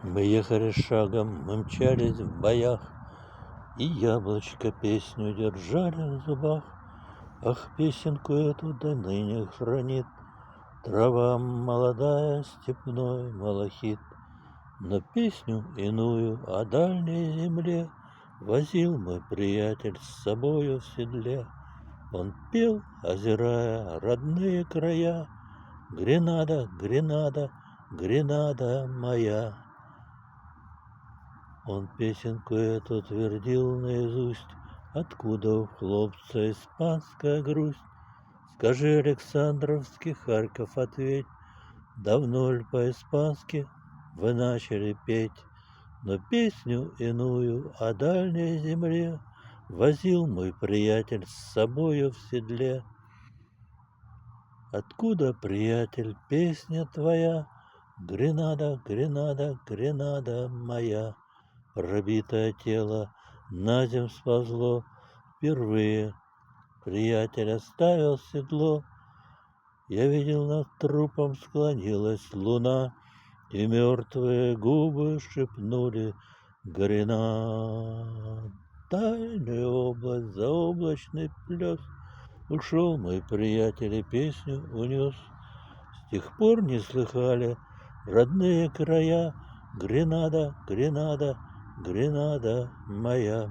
Мы ехали шагом, мы мчались в боях, И яблочко песню держали в зубах. Ах, песенку эту до ныне хранит Трава молодая, степной малахит. Но песню иную о дальней земле Возил мой приятель с собою в седле. Он пел, озирая родные края: Гренада, Гренада, Гренада моя. Он песенку эту твердил наизусть: Откуда у хлопца испанская грусть? Скажи, Александровский, Харьков, ответь, Давно ль по-испански вы начали петь? Но песню иную о дальней земле Возил мой приятель с собою в седле. Откуда, приятель, песня твоя? Гренада, Гренада, Гренада моя. Пробитое тело на земь сползло впервые. Приятель оставил седло. Я видел, над трупом склонилась луна, И мертвые губы шепнули: Гренада. Тайная область, заоблачный плес. Ушел мой приятель и песню унес. С тех пор не слыхали родные края: Гренада, Гренада, Гренада моя.